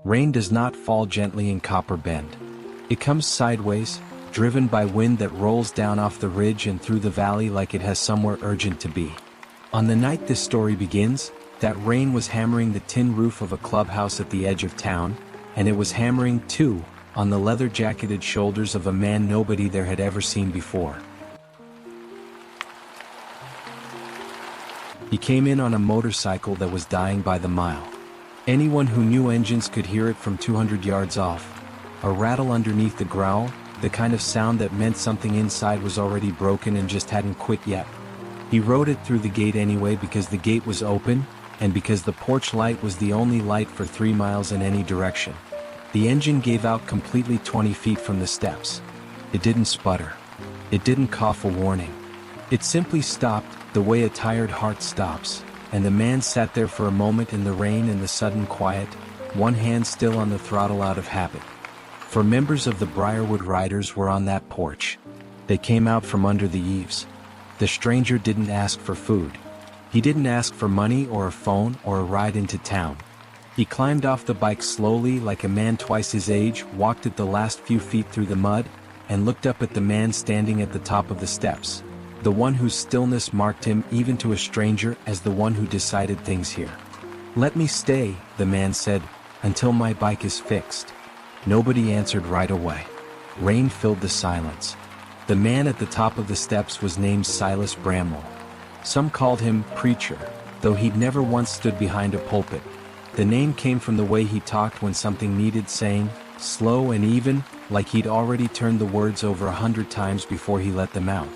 Rain does not fall gently in Copper Bend. It comes sideways, driven by wind that rolls down off the ridge and through the valley like it has somewhere urgent to be. On the night this story begins, that rain was hammering the tin roof of a clubhouse at the edge of town, and it was hammering, too, on the leather-jacketed shoulders of a man nobody there had ever seen before. He came in on a motorcycle that was dying by the mile. Anyone who knew engines could hear it from 200 yards off. A rattle underneath the growl, the kind of sound that meant something inside was already broken and just hadn't quit yet. He rode it through the gate anyway because the gate was open, and because the porch light was the only light for 3 miles in any direction. The engine gave out completely 20 feet from the steps. It didn't sputter. It didn't cough a warning. It simply stopped, the way a tired heart stops, and the man sat there for a moment in the rain and the sudden quiet, one hand still on the throttle out of habit. 4 members of the Briarwood Riders were on that porch. They came out from under the eaves. The stranger didn't ask for food. He didn't ask for money or a phone or a ride into town. He climbed off the bike slowly like a man twice his age, walked it the last few feet through the mud, and looked up at the man standing at the top of the steps, the one whose stillness marked him even to a stranger as the one who decided things here. "Let me stay," the man said, "until my bike is fixed." Nobody answered right away. Rain filled the silence. The man at the top of the steps was named Silas Bramwell. Some called him Preacher, though he'd never once stood behind a pulpit. The name came from the way he talked when something needed saying, slow and even, like he'd already turned the words over 100 times before he let them out.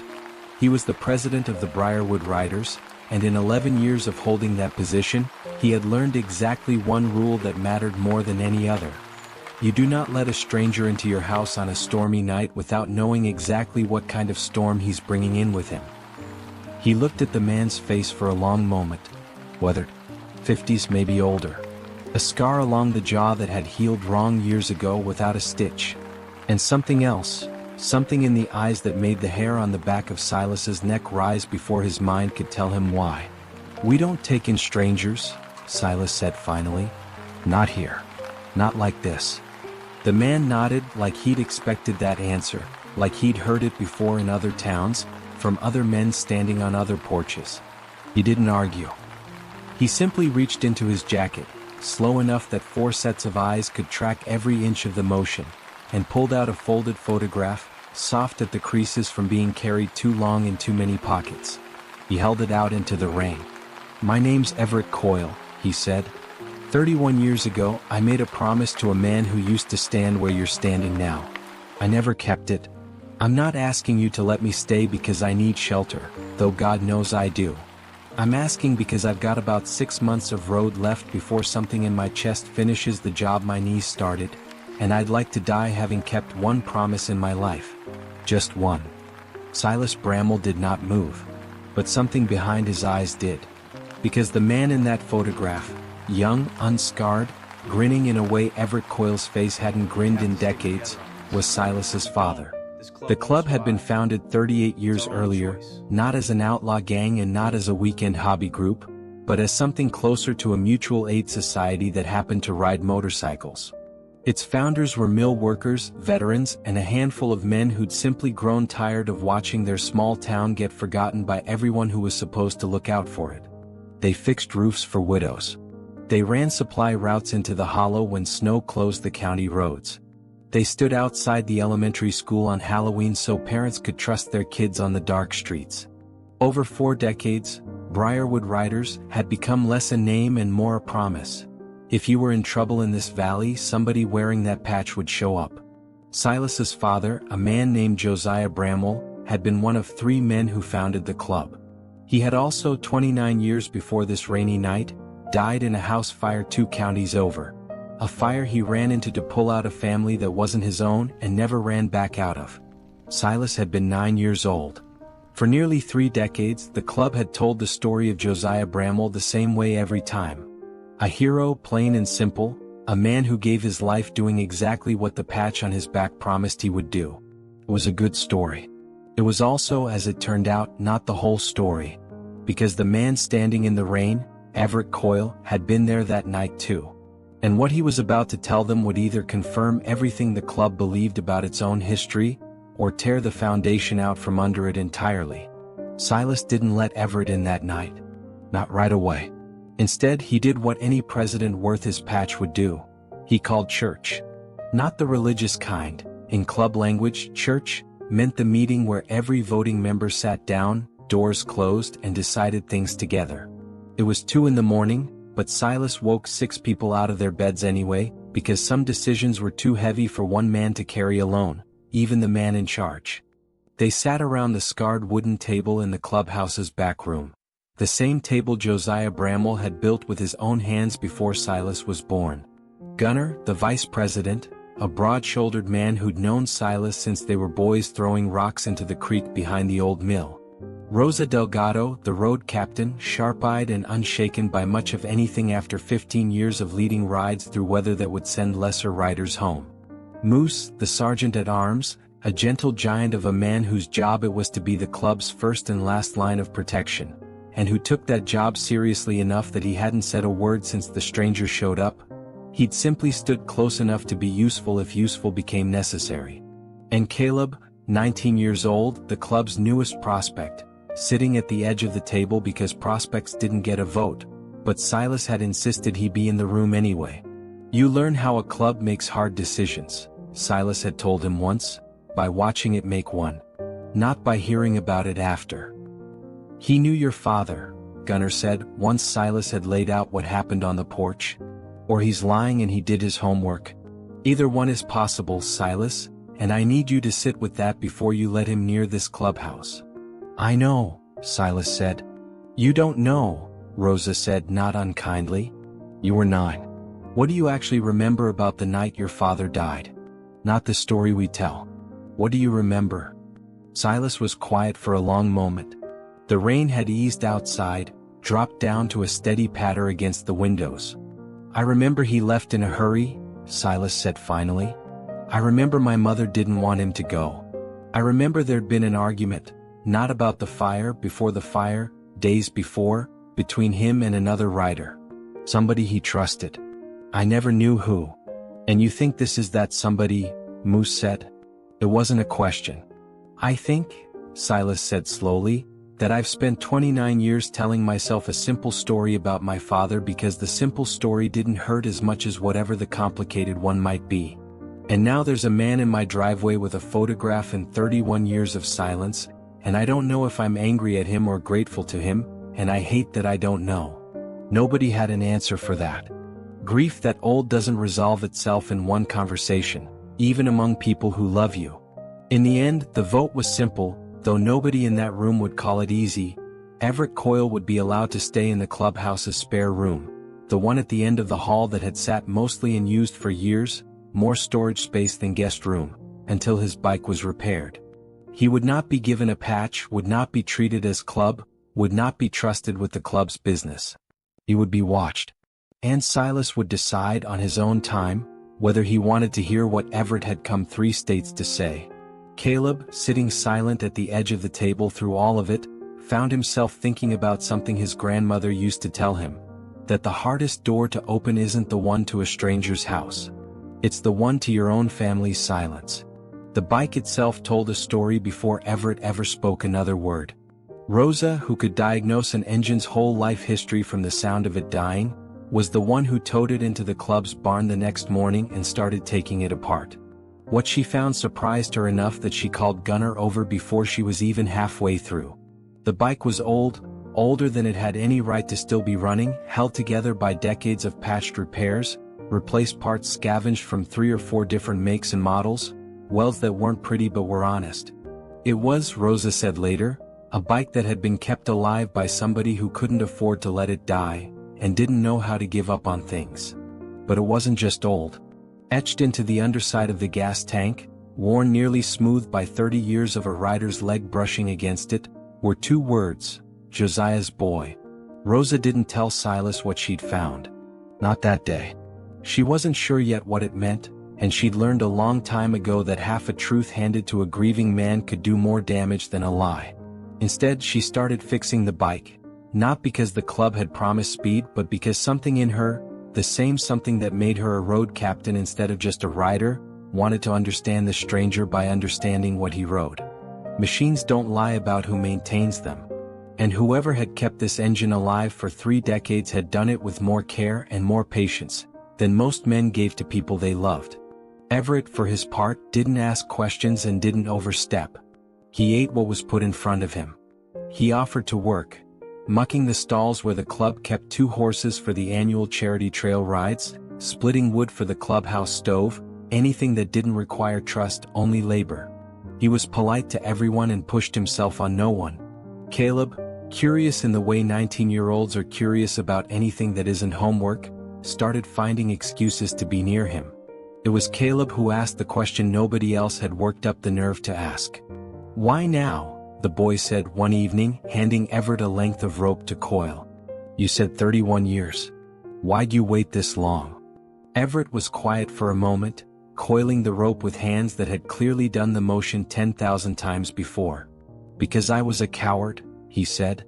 He was the president of the Briarwood Riders, and in 11 years of holding that position, he had learned exactly one rule that mattered more than any other. You do not let a stranger into your house on a stormy night without knowing exactly what kind of storm he's bringing in with him. He looked at the man's face for a long moment. Weathered. 50s, maybe older. A scar along the jaw that had healed wrong years ago without a stitch. And something else, something in the eyes that made the hair on the back of Silas's neck rise before his mind could tell him why. "We don't take in strangers," Silas said finally. "Not here. Not like this." The man nodded like he'd expected that answer, like he'd heard it before in other towns, from other men standing on other porches. He didn't argue. He simply reached into his jacket, slow enough that 4 sets of eyes could track every inch of the motion, and pulled out a folded photograph, soft at the creases from being carried too long in too many pockets. He held it out into the rain. "My name's Everett Coyle," he said. 31 years ago, I made a promise to a man who used to stand where you're standing now. I never kept it. I'm not asking you to let me stay because I need shelter, though God knows I do. I'm asking because I've got about 6 months of road left before something in my chest finishes the job my knees started, and I'd like to die having kept one promise in my life. Just one." Silas Bramwell did not move, but something behind his eyes did. Because the man in that photograph, young, unscarred, grinning in a way Everett Coyle's face hadn't grinned in decades, was Silas's father. The club had been founded 38 years earlier, not as an outlaw gang and not as a weekend hobby group, but as something closer to a mutual aid society that happened to ride motorcycles. Its founders were mill workers, veterans, and a handful of men who'd simply grown tired of watching their small town get forgotten by everyone who was supposed to look out for it. They fixed roofs for widows. They ran supply routes into the hollow when snow closed the county roads. They stood outside the elementary school on Halloween so parents could trust their kids on the dark streets. Over 4 decades, Briarwood Riders had become less a name and more a promise. If you were in trouble in this valley, somebody wearing that patch would show up. Silas's father, a man named Josiah Bramwell, had been one of 3 men who founded the club. He had also, 29 years before this rainy night, died in a house fire 2 counties over. A fire he ran into to pull out a family that wasn't his own and never ran back out of. Silas had been 9 years old. For nearly 3 decades, the club had told the story of Josiah Bramwell the same way every time. A hero, plain and simple, a man who gave his life doing exactly what the patch on his back promised he would do. It was a good story. It was also, as it turned out, not the whole story. Because the man standing in the rain, Everett Coyle, had been there that night too. And what he was about to tell them would either confirm everything the club believed about its own history, or tear the foundation out from under it entirely. Silas didn't let Everett in that night. Not right away. Instead, he did what any president worth his patch would do. He called church. Not the religious kind. In club language, church meant the meeting where every voting member sat down, doors closed, and decided things together. It was 2 a.m, but Silas woke 6 people out of their beds anyway, because some decisions were too heavy for one man to carry alone, even the man in charge. They sat around the scarred wooden table in the clubhouse's back room. The same table Josiah Bramwell had built with his own hands before Silas was born. Gunner, the vice president, a broad-shouldered man who'd known Silas since they were boys throwing rocks into the creek behind the old mill. Rosa Delgado, the road captain, sharp-eyed and unshaken by much of anything after 15 years of leading rides through weather that would send lesser riders home. Moose, the sergeant-at-arms, a gentle giant of a man whose job it was to be the club's first and last line of protection, and who took that job seriously enough that he hadn't said a word since the stranger showed up. He'd simply stood close enough to be useful if useful became necessary. And Caleb, 19 years old, the club's newest prospect, sitting at the edge of the table because prospects didn't get a vote, but Silas had insisted he be in the room anyway. "You learn how a club makes hard decisions," Silas had told him once, "by watching it make one. Not by hearing about it after." "He knew your father," Gunner said, once Silas had laid out what happened on the porch. "Or he's lying and he did his homework. Either one is possible, Silas, and I need you to sit with that before you let him near this clubhouse." "I know," Silas said. "You don't know," Rosa said not unkindly. "You were 9. What do you actually remember about the night your father died? Not the story we tell. What do you remember?" Silas was quiet for a long moment. The rain had eased outside, dropped down to a steady patter against the windows. "I remember he left in a hurry," Silas said finally. "I remember my mother didn't want him to go. I remember there'd been an argument, not about the fire, before the fire, days before, between him and another rider. Somebody he trusted. I never knew who." "And you think this is that somebody?" Moose said. It wasn't a question. "I think," Silas said slowly, "that I've spent 29 years telling myself a simple story about my father because the simple story didn't hurt as much as whatever the complicated one might be. And now there's a man in my driveway with a photograph and 31 years of silence, and I don't know if I'm angry at him or grateful to him, and I hate that I don't know." Nobody had an answer for that. Grief that old doesn't resolve itself in one conversation, even among people who love you. In the end, the vote was simple, though nobody in that room would call it easy. Everett Coyle would be allowed to stay in the clubhouse's spare room, the one at the end of the hall that had sat mostly unused for years, more storage space than guest room, until his bike was repaired. He would not be given a patch, would not be treated as club, would not be trusted with the club's business. He would be watched. And Silas would decide on his own time whether he wanted to hear what Everett had come 3 states to say. Caleb, sitting silent at the edge of the table through all of it, found himself thinking about something his grandmother used to tell him, that the hardest door to open isn't the one to a stranger's house. It's the one to your own family's silence. The bike itself told a story before Everett ever spoke another word. Rosa, who could diagnose an engine's whole life history from the sound of it dying, was the one who towed it into the club's barn the next morning and started taking it apart. What she found surprised her enough that she called Gunner over before she was even halfway through. The bike was old, older than it had any right to still be running, held together by decades of patched repairs, replaced parts scavenged from 3 or 4 different makes and models, welds that weren't pretty but were honest. It was, Rosa said later, a bike that had been kept alive by somebody who couldn't afford to let it die, and didn't know how to give up on things. But it wasn't just old. Etched into the underside of the gas tank, worn nearly smooth by 30 years of a rider's leg brushing against it, were 2 words, Josiah's boy. Rosa didn't tell Silas what she'd found. Not that day. She wasn't sure yet what it meant, and she'd learned a long time ago that half a truth handed to a grieving man could do more damage than a lie. Instead, she started fixing the bike, not because the club had promised speed but because something in her, The same something that made her a road captain instead of just a rider, wanted to understand the stranger by understanding what he rode. Machines don't lie about who maintains them. And whoever had kept this engine alive for 3 decades had done it with more care and more patience than most men gave to people they loved. Everett, for his part, didn't ask questions and didn't overstep. He ate what was put in front of him. He offered to work, mucking the stalls where the club kept 2 horses for the annual charity trail rides, splitting wood for the clubhouse stove, anything that didn't require trust, only labor. He was polite to everyone and pushed himself on no one. Caleb, curious in the way 19-year-olds are curious about anything that isn't homework, started finding excuses to be near him. It was Caleb who asked the question nobody else had worked up the nerve to ask. "Why now?" the boy said one evening, handing Everett a length of rope to coil. "You said 31 years. Why'd you wait this long?" Everett was quiet for a moment, coiling the rope with hands that had clearly done the motion 10,000 times before. "Because I was a coward," he said.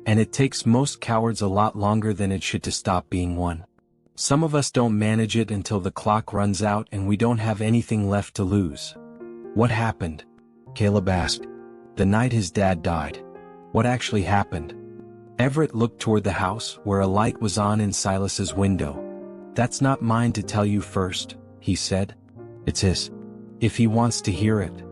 "And it takes most cowards a lot longer than it should to stop being one. Some of us don't manage it until the clock runs out and we don't have anything left to lose." "What happened?" Caleb asked. "The night his dad died." "What actually happened?" Everett looked toward the house where a light was on in Silas's window. "That's not mine to tell you first," he said. "It's his. If he wants to hear it."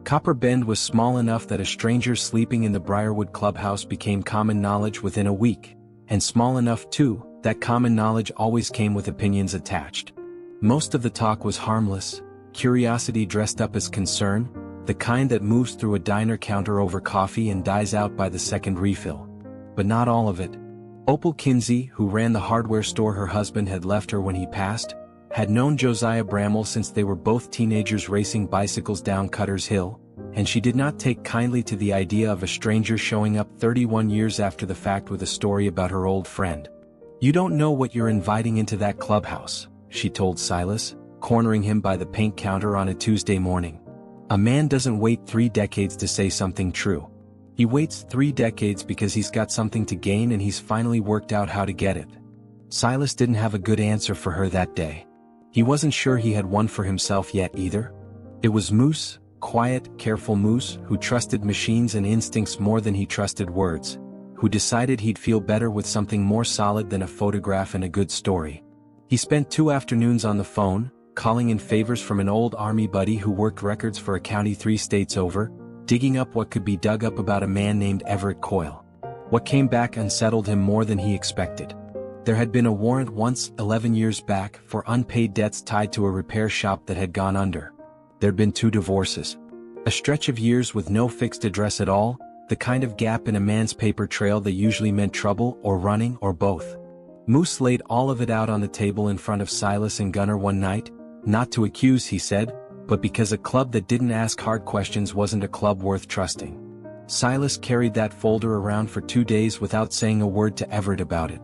Copper Bend was small enough that a stranger sleeping in the Briarwood clubhouse became common knowledge within a week, and small enough too, that common knowledge always came with opinions attached. Most of the talk was harmless, curiosity dressed up as concern, the kind that moves through a diner counter over coffee and dies out by the second refill. But not all of it. Opal Kinsey, who ran the hardware store her husband had left her when he passed, had known Josiah Bramall since they were both teenagers racing bicycles down Cutter's Hill, and she did not take kindly to the idea of a stranger showing up 31 years after the fact with a story about her old friend. "You don't know what you're inviting into that clubhouse," she told Silas, cornering him by the paint counter on a Tuesday morning. "A man doesn't wait 3 decades to say something true. He waits 3 decades because he's got something to gain and he's finally worked out how to get it." Silas didn't have a good answer for her that day. He wasn't sure he had one for himself yet either. It was Moose, quiet, careful Moose, who trusted machines and instincts more than he trusted words, who decided he'd feel better with something more solid than a photograph and a good story. He spent 2 afternoons on the phone, calling in favors from an old army buddy who worked records for a county 3 states over, digging up what could be dug up about a man named Everett Coyle. What came back unsettled him more than he expected. There had been a warrant once, 11 years back, for unpaid debts tied to a repair shop that had gone under. There'd been 2 divorces. A stretch of years with no fixed address at all, the kind of gap in a man's paper trail that usually meant trouble or running or both. Moose laid all of it out on the table in front of Silas and Gunner one night, not to accuse, he said, but because a club that didn't ask hard questions wasn't a club worth trusting. Silas carried that folder around for 2 days without saying a word to Everett about it.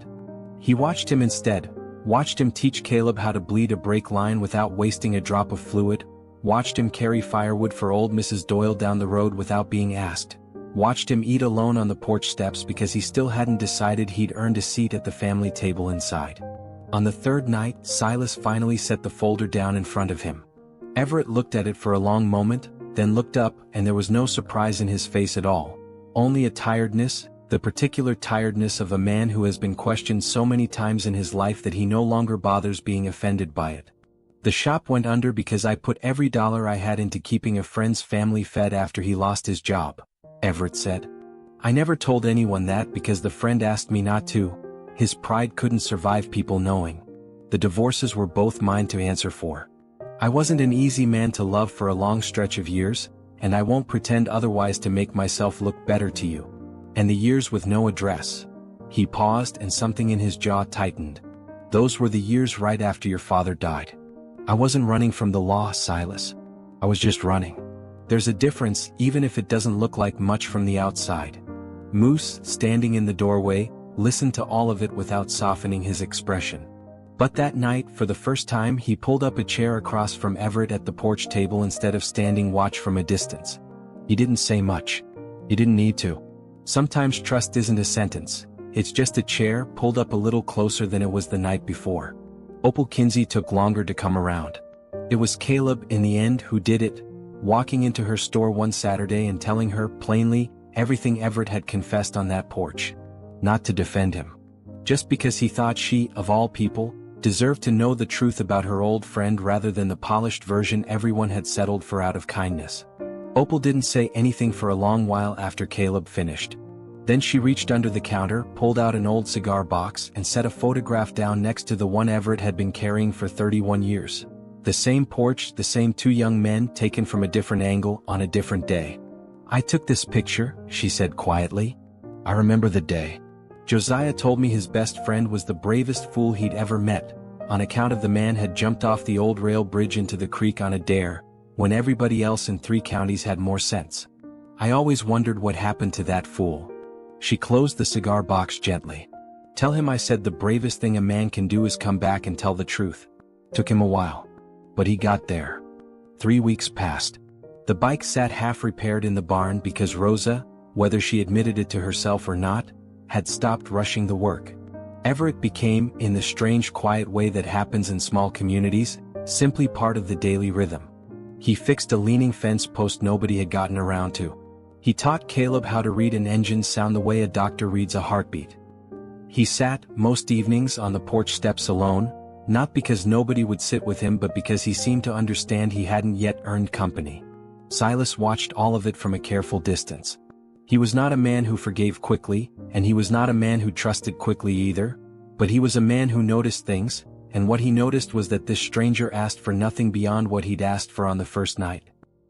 He watched him instead, watched him teach Caleb how to bleed a brake line without wasting a drop of fluid, watched him carry firewood for old Mrs. Doyle down the road without being asked, watched him eat alone on the porch steps because he still hadn't decided he'd earned a seat at the family table inside. On the 3rd night, Silas finally set the folder down in front of him. Everett looked at it for a long moment, then looked up, and there was no surprise in his face at all, only a tiredness, the particular tiredness of a man who has been questioned so many times in his life that he no longer bothers being offended by it. "The shop went under because I put every dollar I had into keeping a friend's family fed after he lost his job," Everett said. "I never told anyone that because the friend asked me not to. His pride couldn't survive people knowing. The divorces were both mine to answer for. I wasn't an easy man to love for a long stretch of years, and I won't pretend otherwise to make myself look better to you. And the years with no address." He paused and something in his jaw tightened. "Those were the years right after your father died. I wasn't running from the law, Silas. I was just running. There's a difference even if it doesn't look like much from the outside." Moose, standing in the doorway, listened to all of it without softening his expression. But that night, for the first time, he pulled up a chair across from Everett at the porch table instead of standing watch from a distance. He didn't say much. He didn't need to. Sometimes trust isn't a sentence, it's just a chair pulled up a little closer than it was the night before. Opal Kinsey took longer to come around. It was Caleb in the end who did it, walking into her store one Saturday and telling her, plainly, everything Everett had confessed on that porch. Not to defend him. Just because he thought she, of all people, deserved to know the truth about her old friend rather than the polished version everyone had settled for out of kindness. Opal didn't say anything for a long while after Caleb finished. Then she reached under the counter, pulled out an old cigar box and set a photograph down next to the one Everett had been carrying for 31 years. The same porch, the same two young men taken from a different angle on a different day. "I took this picture," she said quietly. "I remember the day. Josiah told me his best friend was the bravest fool he'd ever met, on account of the man had jumped off the old rail bridge into the creek on a dare, when everybody else in 3 counties had more sense. I always wondered what happened to that fool." She closed the cigar box gently. "Tell him I said the bravest thing a man can do is come back and tell the truth. Took him a while. But he got there." 3 weeks passed. The bike sat half repaired in the barn because Rosa, whether she admitted it to herself or not, had stopped rushing the work. Everett became, in the strange quiet way that happens in small communities, simply part of the daily rhythm. He fixed a leaning fence post nobody had gotten around to. He taught Caleb how to read an engine sound the way a doctor reads a heartbeat. He sat, most evenings, on the porch steps alone, not because nobody would sit with him but because he seemed to understand he hadn't yet earned company. Silas watched all of it from a careful distance. He was not a man who forgave quickly, and he was not a man who trusted quickly either, but he was a man who noticed things, and what he noticed was that this stranger asked for nothing beyond what he'd asked for on the first night.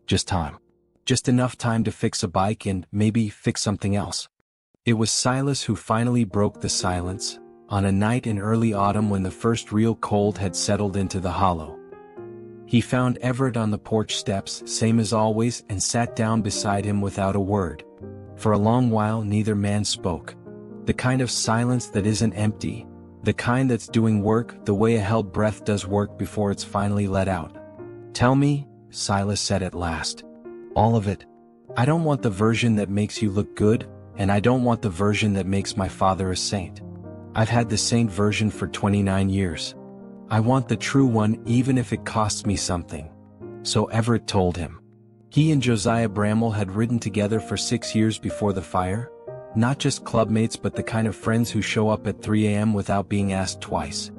Just time. Just enough time to fix a bike and, maybe, fix something else. It was Silas who finally broke the silence, on a night in early autumn when the first real cold had settled into the hollow. He found Everett on the porch steps, same as always, and sat down beside him without a word. For a long while neither man spoke. The kind of silence that isn't empty, the kind that's doing work the way a held breath does work before it's finally let out. "Tell me," Silas said at last. "All of it. I don't want the version that makes you look good, and I don't want the version that makes my father a saint. I've had the saint version for 29 years. I want the true one even if it costs me something." So Everett told him. He and Josiah Bramwell had ridden together for 6 years before the fire. Not just clubmates but the kind of friends who show up at 3 a.m. without being asked twice.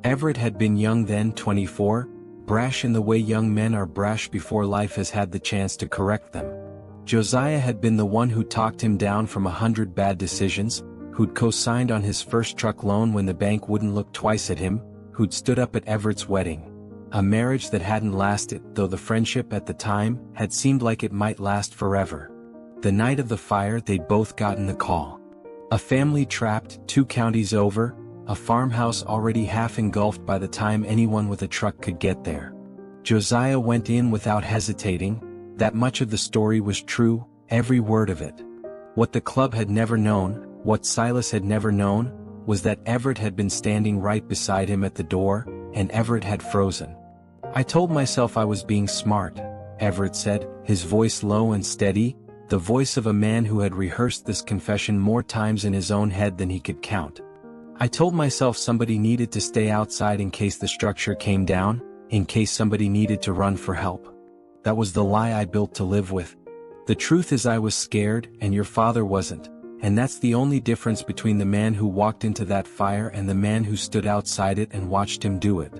Everett had been young then, 24, brash in the way young men are brash before life has had the chance to correct them. Josiah had been the one who talked him down from 100 bad decisions, who'd co-signed on his first truck loan when the bank wouldn't look twice at him, who'd stood up at Everett's wedding. A marriage that hadn't lasted, though the friendship at the time had seemed like it might last forever. The night of the fire they'd both gotten the call. A family trapped 2 counties over, a farmhouse already half engulfed by the time anyone with a truck could get there. Josiah went in without hesitating. That much of the story was true, every word of it. What the club had never known, what Silas had never known, was that Everett had been standing right beside him at the door, and Everett had frozen. "I told myself I was being smart," Everett said, his voice low and steady, the voice of a man who had rehearsed this confession more times in his own head than he could count. "I told myself somebody needed to stay outside in case the structure came down, in case somebody needed to run for help. That was the lie I built to live with. The truth is I was scared, and your father wasn't, and that's the only difference between the man who walked into that fire and the man who stood outside it and watched him do it."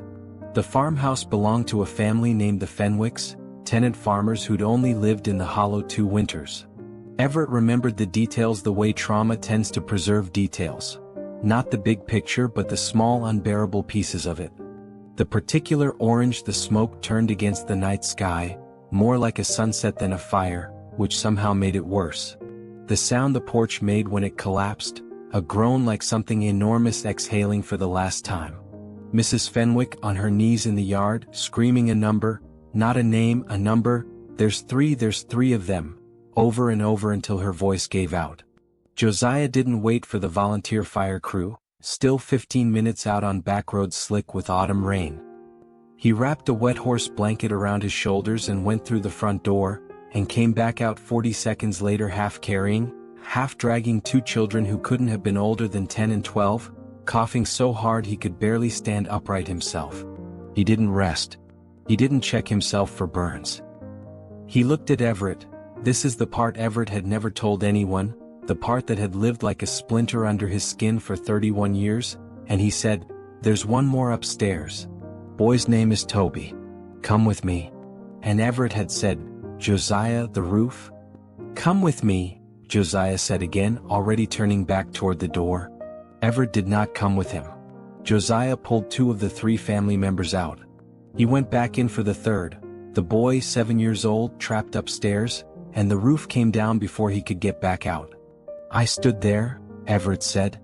The farmhouse belonged to a family named the Fenwicks, tenant farmers who'd only lived in the hollow 2 winters. Everett remembered the details the way trauma tends to preserve details. Not the big picture but the small unbearable pieces of it. The particular orange the smoke turned against the night sky, more like a sunset than a fire, which somehow made it worse. The sound the porch made when it collapsed, a groan like something enormous exhaling for the last time. Mrs. Fenwick on her knees in the yard, screaming a number, not a name, a number, there's three of them, over and over until her voice gave out. Josiah didn't wait for the volunteer fire crew, still 15 minutes out on backroads slick with autumn rain. He wrapped a wet horse blanket around his shoulders and went through the front door, and came back out 40 seconds later half carrying, half dragging 2 children who couldn't have been older than 10 and 12, coughing so hard he could barely stand upright himself. He didn't rest. He didn't check himself for burns. He looked at Everett. This is the part Everett had never told anyone, the part that had lived like a splinter under his skin for 31 years, and he said, "There's one more upstairs. Boy's name is Toby. Come with me." And Everett had said, "Josiah, the roof?" "Come with me," Josiah said again, already turning back toward the door. Everett did not come with him. Josiah pulled 2 of the 3 family members out. He went back in for the third, the boy 7 years old trapped upstairs, and the roof came down before he could get back out. "I stood there," Everett said.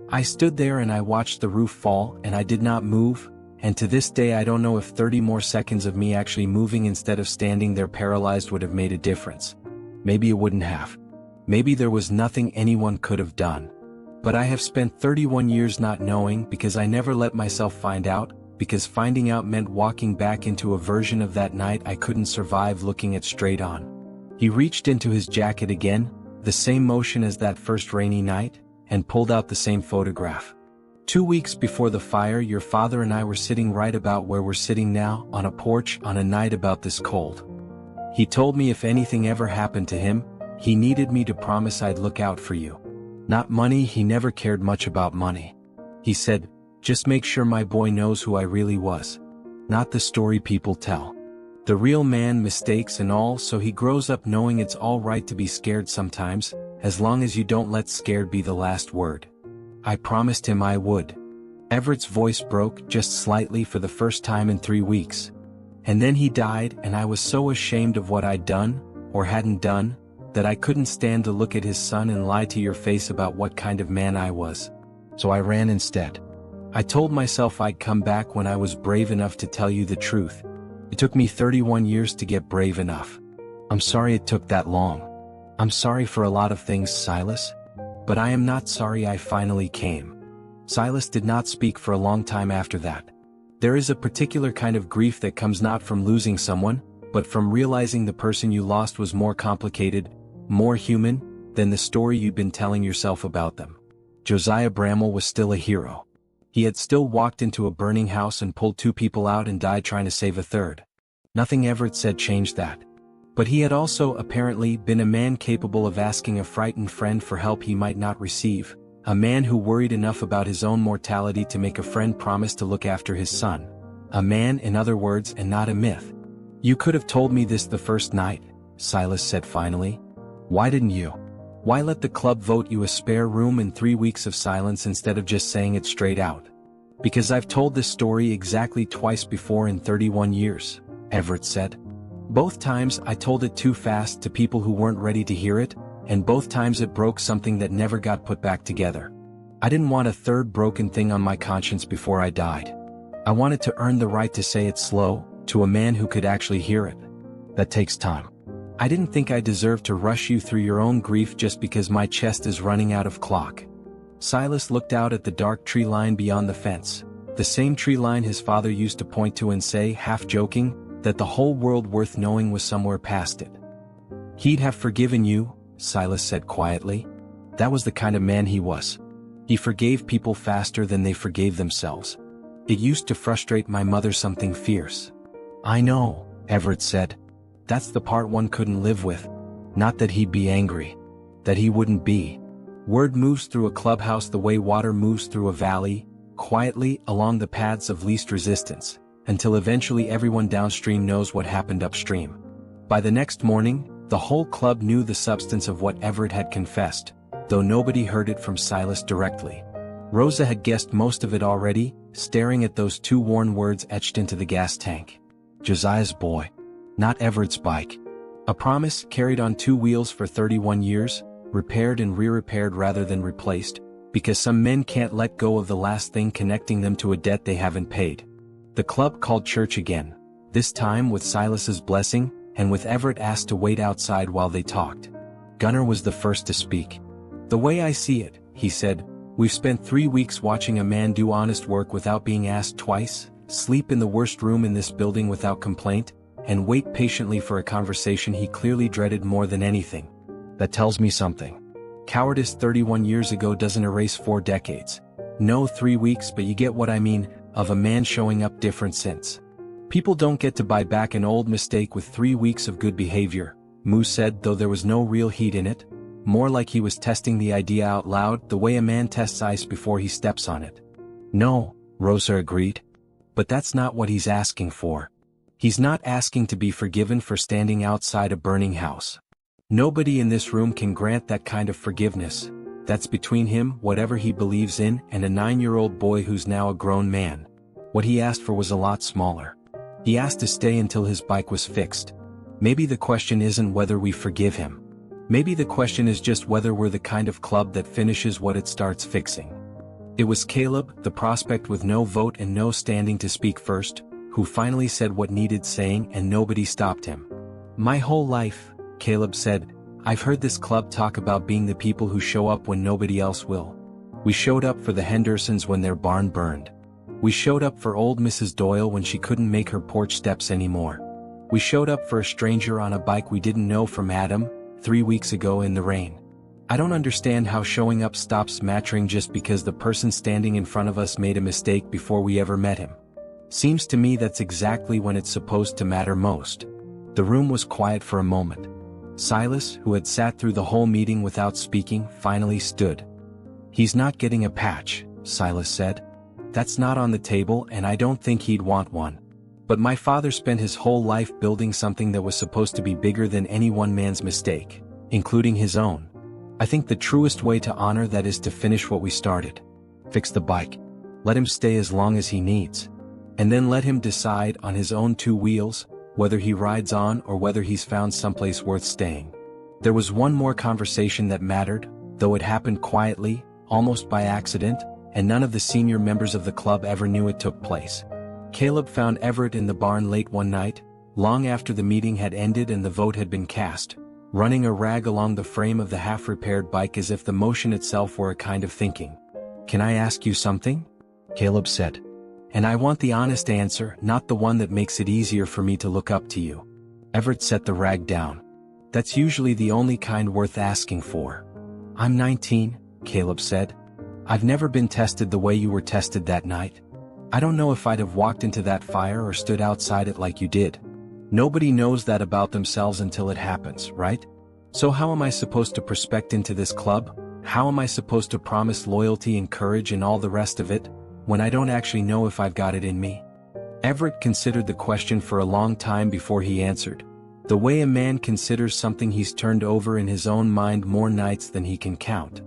"I stood there and I watched the roof fall and I did not move, and to this day I don't know if 30 more seconds of me actually moving instead of standing there paralyzed would have made a difference. Maybe it wouldn't have. Maybe there was nothing anyone could have done. But I have spent 31 years not knowing because I never let myself find out, because finding out meant walking back into a version of that night I couldn't survive looking at straight on." He reached into his jacket again, the same motion as that first rainy night, and pulled out the same photograph. 2 weeks before the fire, your father and I were sitting right about where we're sitting now, on a porch on a night about this cold. He told me if anything ever happened to him, he needed me to promise I'd look out for you. Not money, he never cared much about money. He said, "Just make sure my boy knows who I really was. Not the story people tell. The real man, mistakes and all, so he grows up knowing it's all right to be scared sometimes, as long as you don't let scared be the last word." I promised him I would. Everett's voice broke just slightly for the first time in 3 weeks. And then he died, and I was so ashamed of what I'd done, or hadn't done, that I couldn't stand to look at his son and lie to your face about what kind of man I was. So I ran instead. I told myself I'd come back when I was brave enough to tell you the truth. It took me 31 years to get brave enough. I'm sorry it took that long. I'm sorry for a lot of things, Silas. But I am not sorry I finally came. Silas did not speak for a long time after that. There is a particular kind of grief that comes not from losing someone, but from realizing the person you lost was more complicated, more human, than the story you'd been telling yourself about them. Josiah Bramwell was still a hero. He had still walked into a burning house and pulled 2 people out and died trying to save a third. Nothing Everett said changed that. But he had also apparently been a man capable of asking a frightened friend for help he might not receive, a man who worried enough about his own mortality to make a friend promise to look after his son. A man, in other words, and not a myth. "You could have told me this the first night," Silas said finally. "Why didn't you? Why let the club vote you a spare room in 3 weeks of silence instead of just saying it straight out?" "Because I've told this story exactly twice before in 31 years, Everett said. "Both times I told it too fast to people who weren't ready to hear it, and both times it broke something that never got put back together. I didn't want a third broken thing on my conscience before I died. I wanted to earn the right to say it slow, to a man who could actually hear it. That takes time. I didn't think I deserved to rush you through your own grief just because my chest is running out of clock." Silas looked out at the dark tree line beyond the fence, the same tree line his father used to point to and say, half joking, that the whole world worth knowing was somewhere past it. "He'd have forgiven you," Silas said quietly. That was the kind of man he was. He forgave people faster than they forgave themselves. "It used to frustrate my mother something fierce." "I know," Everett said. "That's the part one couldn't live with. Not that he'd be angry. That he wouldn't be. Word moves through a clubhouse the way water moves through a valley, quietly, along the paths of least resistance, until eventually everyone downstream knows what happened upstream." By the next morning, the whole club knew the substance of what Everett had confessed, though nobody heard it from Silas directly. Rosa had guessed most of it already, staring at those 2 worn words etched into the gas tank. Josiah's boy. Not Everett's bike. A promise carried on 2 wheels for 31 years, repaired and re-repaired rather than replaced, because some men can't let go of the last thing connecting them to a debt they haven't paid. The club called church again, this time with Silas's blessing, and with Everett asked to wait outside while they talked. Gunnar was the first to speak. "The way I see it," he said, "we've spent 3 weeks watching a man do honest work without being asked twice, sleep in the worst room in this building without complaint, and wait patiently for a conversation he clearly dreaded more than anything. That tells me something. Cowardice 31 years ago doesn't erase 4 decades. No 3 weeks, but you get what I mean, of a man showing up different since. People don't get to buy back an old mistake with 3 weeks of good behavior, Moo said, though there was no real heat in it. More like he was testing the idea out loud, the way a man tests ice before he steps on it. No, Rosa agreed. But that's not what he's asking for. He's not asking to be forgiven for standing outside a burning house. Nobody in this room can grant that kind of forgiveness. That's between him, whatever he believes in, and a 9-year-old boy who's now a grown man. What he asked for was a lot smaller. He asked to stay until his bike was fixed. Maybe the question isn't whether we forgive him. Maybe the question is just whether we're the kind of club that finishes what it starts fixing. It was Caleb, the prospect with no vote and no standing to speak first, who finally said what needed saying, and nobody stopped him. My whole life, Caleb said, I've heard this club talk about being the people who show up when nobody else will. We showed up for the Hendersons when their barn burned. We showed up for old Mrs. Doyle when she couldn't make her porch steps anymore. We showed up for a stranger on a bike we didn't know from Adam, 3 weeks ago in the rain. I don't understand how showing up stops mattering just because the person standing in front of us made a mistake before we ever met him. Seems to me that's exactly when it's supposed to matter most. The room was quiet for a moment. Silas, who had sat through the whole meeting without speaking, finally stood. He's not getting a patch, Silas said. That's not on the table, and I don't think he'd want one. But my father spent his whole life building something that was supposed to be bigger than any one man's mistake, including his own. I think the truest way to honor that is to finish what we started. Fix the bike. Let him stay as long as he needs. And then let him decide on his own 2 wheels, whether he rides on or whether he's found someplace worth staying. There was one more conversation that mattered, though it happened quietly, almost by accident, and none of the senior members of the club ever knew it took place. Caleb found Everett in the barn late one night, long after the meeting had ended and the vote had been cast, running a rag along the frame of the half-repaired bike as if the motion itself were a kind of thinking. Can I ask you something? Caleb said. And I want the honest answer, not the one that makes it easier for me to look up to you. Everett set the rag down. That's usually the only kind worth asking for. I'm 19, Caleb said. I've never been tested the way you were tested that night. I don't know if I'd have walked into that fire or stood outside it like you did. Nobody knows that about themselves until it happens, right? So how am I supposed to prospect into this club? How am I supposed to promise loyalty and courage and all the rest of it, when I don't actually know if I've got it in me? Everett considered the question for a long time before he answered. The way a man considers something he's turned over in his own mind more nights than he can count.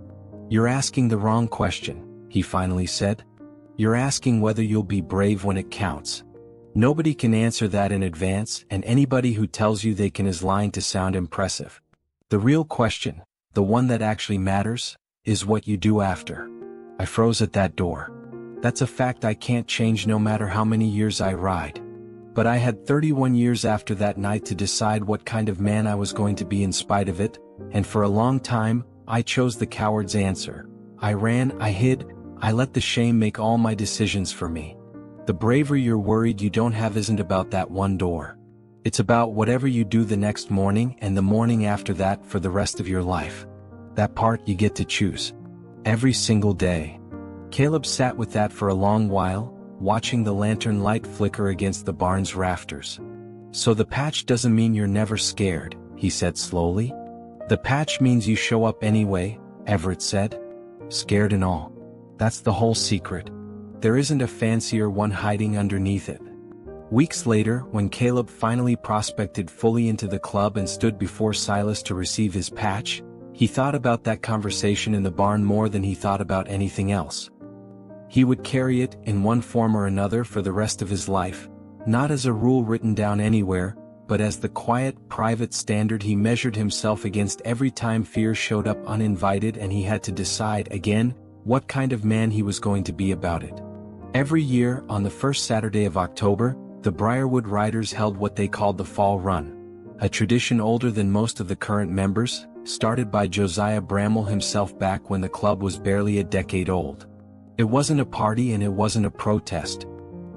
You're asking the wrong question, he finally said. You're asking whether you'll be brave when it counts. Nobody can answer that in advance, and anybody who tells you they can is lying to sound impressive. The real question, the one that actually matters, is what you do after. I froze at that door. That's a fact I can't change no matter how many years I ride. But I had 31 years after that night to decide what kind of man I was going to be in spite of it, and for a long time, I chose the coward's answer. I ran, I hid, I let the shame make all my decisions for me. The bravery you're worried you don't have isn't about that one door. It's about whatever you do the next morning and the morning after that for the rest of your life. That part you get to choose. Every single day. Caleb sat with that for a long while, watching the lantern light flicker against the barn's rafters. So the patch doesn't mean you're never scared, he said slowly. The patch means you show up anyway, Everett said. Scared and all. That's the whole secret. There isn't a fancier one hiding underneath it. Weeks later, when Caleb finally prospected fully into the club and stood before Silas to receive his patch, he thought about that conversation in the barn more than he thought about anything else. He would carry it, in one form or another, for the rest of his life, not as a rule written down anywhere, but as the quiet, private standard he measured himself against every time fear showed up uninvited and he had to decide again what kind of man he was going to be about it. Every year, on the first Saturday of October, the Briarwood Riders held what they called the Fall Run, a tradition older than most of the current members, started by Josiah Bramwell himself back when the club was barely a decade old. It wasn't a party and it wasn't a protest.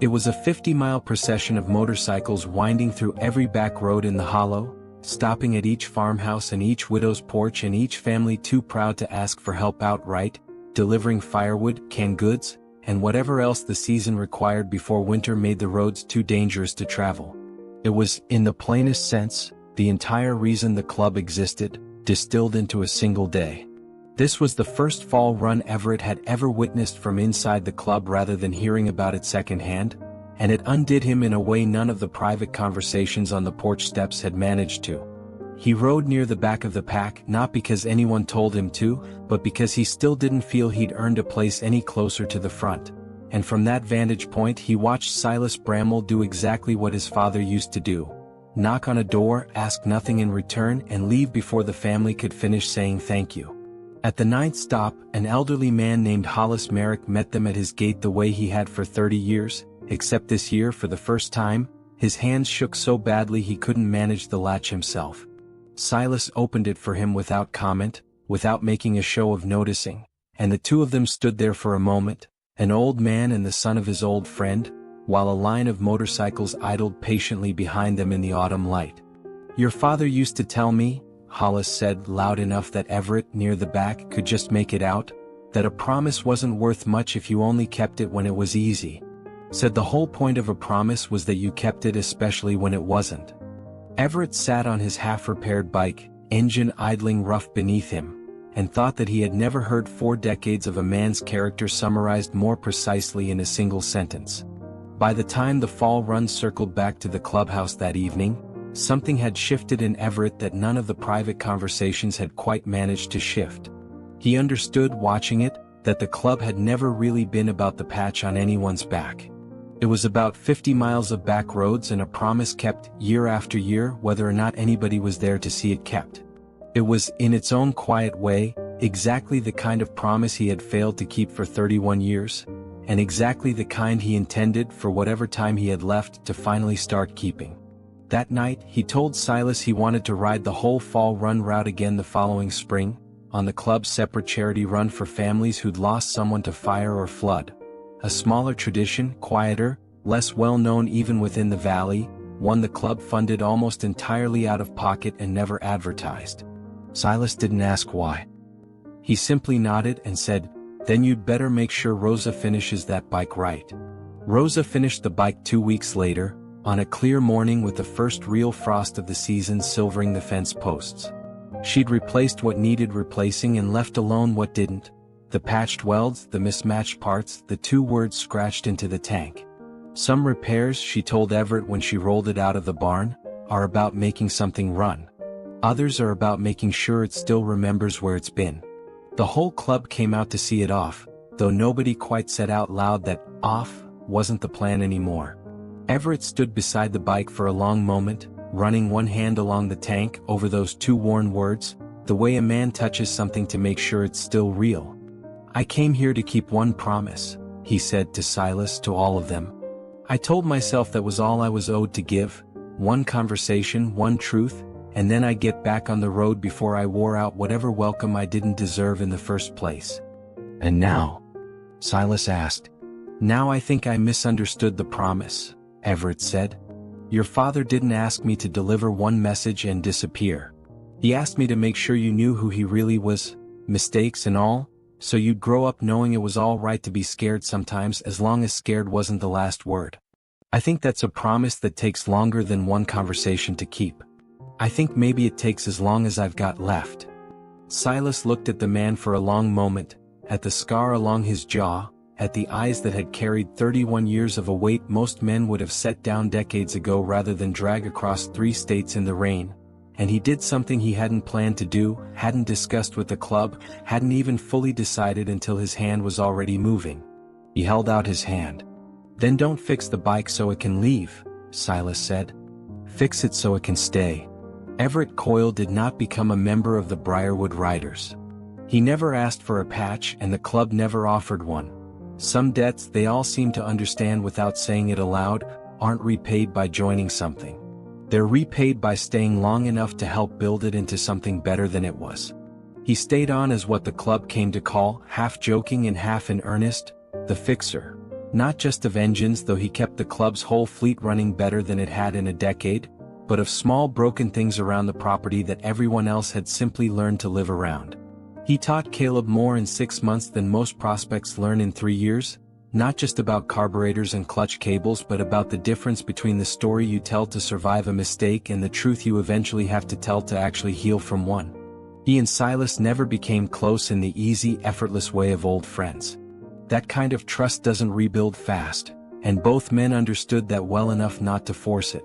It was a 50-mile procession of motorcycles winding through every back road in the hollow, stopping at each farmhouse and each widow's porch and each family too proud to ask for help outright, delivering firewood, canned goods, and whatever else the season required before winter made the roads too dangerous to travel. It was, in the plainest sense, the entire reason the club existed, distilled into a single day. This was the first fall run Everett had ever witnessed from inside the club rather than hearing about it secondhand, and it undid him in a way none of the private conversations on the porch steps had managed to. He rode near the back of the pack not because anyone told him to, but because he still didn't feel he'd earned a place any closer to the front. And from that vantage point he watched Silas Bramwell do exactly what his father used to do. Knock on a door, ask nothing in return, and leave before the family could finish saying thank you. At the ninth stop, an elderly man named Hollis Merrick met them at his gate the way he had for 30 years, except this year for the first time, his hands shook so badly he couldn't manage the latch himself. Silas opened it for him without comment, without making a show of noticing, and the two of them stood there for a moment, an old man and the son of his old friend, while a line of motorcycles idled patiently behind them in the autumn light. "Your father used to tell me," Hollis said loud enough that Everett, near the back, could just make it out, "that a promise wasn't worth much if you only kept it when it was easy. Said the whole point of a promise was that you kept it especially when it wasn't." Everett sat on his half-repaired bike, engine idling rough beneath him, and thought that he had never heard 4 decades of a man's character summarized more precisely in a single sentence. By the time the fall run circled back to the clubhouse that evening, something had shifted in Everett that none of the private conversations had quite managed to shift. He understood, watching it, that the club had never really been about the patch on anyone's back. It was about 50 miles of back roads and a promise kept year after year whether or not anybody was there to see it kept. It was, in its own quiet way, exactly the kind of promise he had failed to keep for 31 years, and exactly the kind he intended, for whatever time he had left, to finally start keeping. That night, he told Silas he wanted to ride the whole fall run route again the following spring, on the club's separate charity run for families who'd lost someone to fire or flood. A smaller tradition, quieter, less well known even within the valley, one the club funded almost entirely out of pocket and never advertised. Silas didn't ask why. He simply nodded and said, "Then you'd better make sure Rosa finishes that bike right." Rosa finished the bike 2 weeks later, on a clear morning with the first real frost of the season silvering the fence posts. She'd replaced what needed replacing and left alone what didn't. The patched welds, the mismatched parts, the 2 words scratched into the tank. Some repairs, she told Everett when she rolled it out of the barn, are about making something run. Others are about making sure it still remembers where it's been. The whole club came out to see it off, though nobody quite said out loud that off wasn't the plan anymore. Everett stood beside the bike for a long moment, running one hand along the tank over those 2 worn words, the way a man touches something to make sure it's still real. "I came here to keep one promise," he said to Silas, to all of them. "I told myself that was all I was owed to give, one conversation, one truth, and then I'd get back on the road before I wore out whatever welcome I didn't deserve in the first place." "And now?" Silas asked. "Now I think I misunderstood the promise," Everett said. "Your father didn't ask me to deliver one message and disappear. He asked me to make sure you knew who he really was, mistakes and all, so you'd grow up knowing it was all right to be scared sometimes as long as scared wasn't the last word. I think that's a promise that takes longer than one conversation to keep. I think maybe it takes as long as I've got left." Silas looked at the man for a long moment, at the scar along his jaw, at the eyes that had carried 31 years of a weight most men would have set down decades ago rather than drag across 3 states in the rain. And he did something he hadn't planned to do, hadn't discussed with the club, hadn't even fully decided until his hand was already moving. He held out his hand. "Then don't fix the bike so it can leave," Silas said. "Fix it so it can stay." Everett Coyle did not become a member of the Briarwood Riders. He never asked for a patch and the club never offered one. Some debts, they all seem to understand without saying it aloud, aren't repaid by joining something. They're repaid by staying long enough to help build it into something better than it was. He stayed on as what the club came to call, half joking and half in earnest, the fixer. Not just of engines, though he kept the club's whole fleet running better than it had in a decade, but of small broken things around the property that everyone else had simply learned to live around. He taught Caleb more in 6 months than most prospects learn in 3 years, not just about carburetors and clutch cables but about the difference between the story you tell to survive a mistake and the truth you eventually have to tell to actually heal from one. He and Silas never became close in the easy, effortless way of old friends. That kind of trust doesn't rebuild fast, and both men understood that well enough not to force it.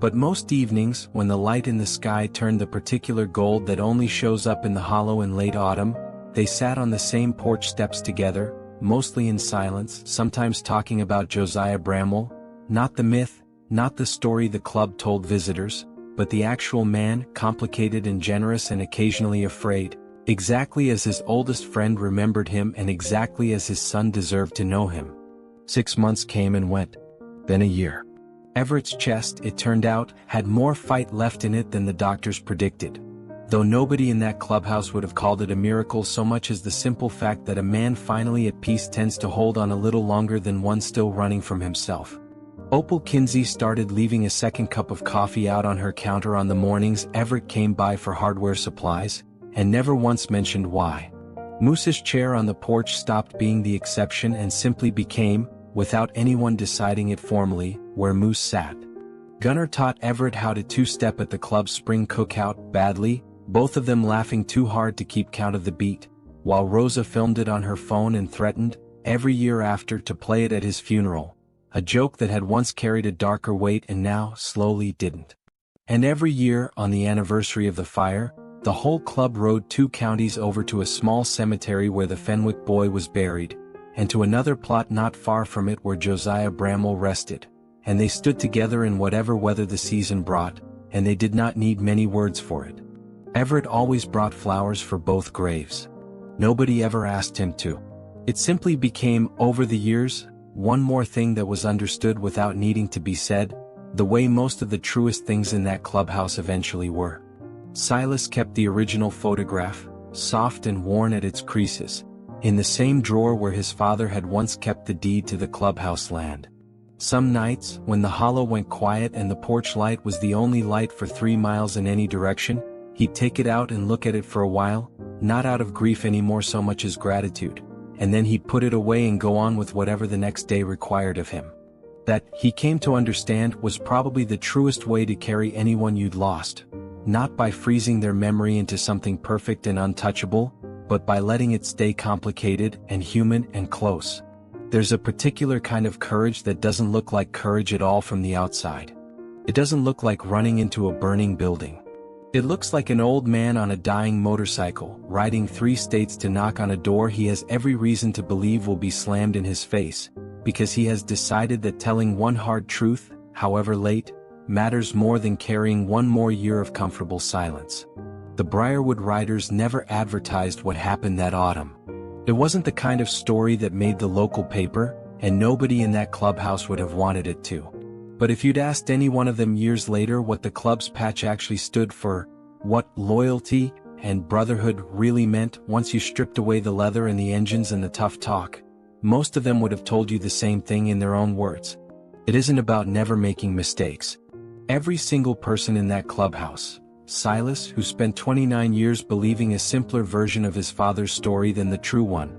But most evenings, when the light in the sky turned the particular gold that only shows up in the hollow in late autumn, they sat on the same porch steps together, mostly in silence, sometimes talking about Josiah Bramwell, not the myth, not the story the club told visitors, but the actual man, complicated and generous and occasionally afraid, exactly as his oldest friend remembered him and exactly as his son deserved to know him. 6 months came and went. Then a year. Everett's chest, it turned out, had more fight left in it than the doctors predicted. Though nobody in that clubhouse would have called it a miracle so much as the simple fact that a man finally at peace tends to hold on a little longer than one still running from himself. Opal Kinsey started leaving a second cup of coffee out on her counter on the mornings Everett came by for hardware supplies, and never once mentioned why. Moose's chair on the porch stopped being the exception and simply became, without anyone deciding it formally, where Moose sat. Gunnar taught Everett how to two-step at the club's spring cookout, badly, both of them laughing too hard to keep count of the beat, while Rosa filmed it on her phone and threatened, every year after, to play it at his funeral, a joke that had once carried a darker weight and now, slowly, didn't. And every year, on the anniversary of the fire, the whole club rode 2 counties over to a small cemetery where the Fenwick boy was buried, and to another plot not far from it where Josiah Bramwell rested, and they stood together in whatever weather the season brought, and they did not need many words for it. Everett always brought flowers for both graves. Nobody ever asked him to. It simply became, over the years, one more thing that was understood without needing to be said, the way most of the truest things in that clubhouse eventually were. Silas kept the original photograph, soft and worn at its creases, in the same drawer where his father had once kept the deed to the clubhouse land. Some nights, when the hollow went quiet and the porch light was the only light for 3 miles in any direction, he'd take it out and look at it for a while, not out of grief anymore so much as gratitude, and then he'd put it away and go on with whatever the next day required of him. That, he came to understand, was probably the truest way to carry anyone you'd lost, not by freezing their memory into something perfect and untouchable, but by letting it stay complicated and human and close. There's a particular kind of courage that doesn't look like courage at all from the outside. It doesn't look like running into a burning building. It looks like an old man on a dying motorcycle, riding 3 states to knock on a door he has every reason to believe will be slammed in his face, because he has decided that telling one hard truth, however late, matters more than carrying one more year of comfortable silence. The Briarwood Riders never advertised what happened that autumn. It wasn't the kind of story that made the local paper, and nobody in that clubhouse would have wanted it to. But if you'd asked any one of them years later what the club's patch actually stood for, what loyalty and brotherhood really meant once you stripped away the leather and the engines and the tough talk, most of them would have told you the same thing in their own words. It isn't about never making mistakes. Every single person in that clubhouse, Silas, who spent 29 years believing a simpler version of his father's story than the true one,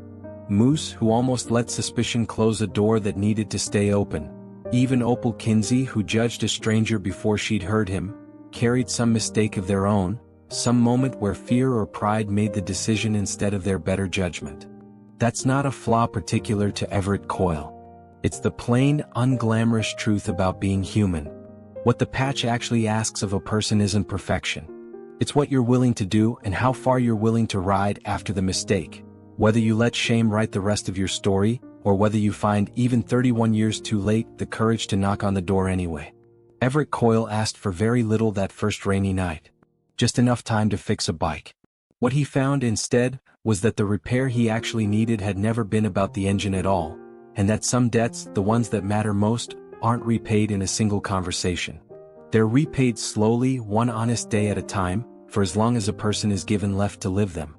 Moose, who almost let suspicion close a door that needed to stay open, even Opal Kinsey, who judged a stranger before she'd heard him, carried some mistake of their own, some moment where fear or pride made the decision instead of their better judgment. That's not a flaw particular to Everett Coyle. It's the plain, unglamorous truth about being human. What the patch actually asks of a person isn't perfection. It's what you're willing to do and how far you're willing to ride after the mistake, whether you let shame write the rest of your story, or whether you find, even 31 years too late, the courage to knock on the door anyway. Everett Coyle asked for very little that first rainy night. Just enough time to fix a bike. What he found instead was that the repair he actually needed had never been about the engine at all, and that some debts, the ones that matter most, aren't repaid in a single conversation. They're repaid slowly, one honest day at a time, for as long as a person is given left to live them.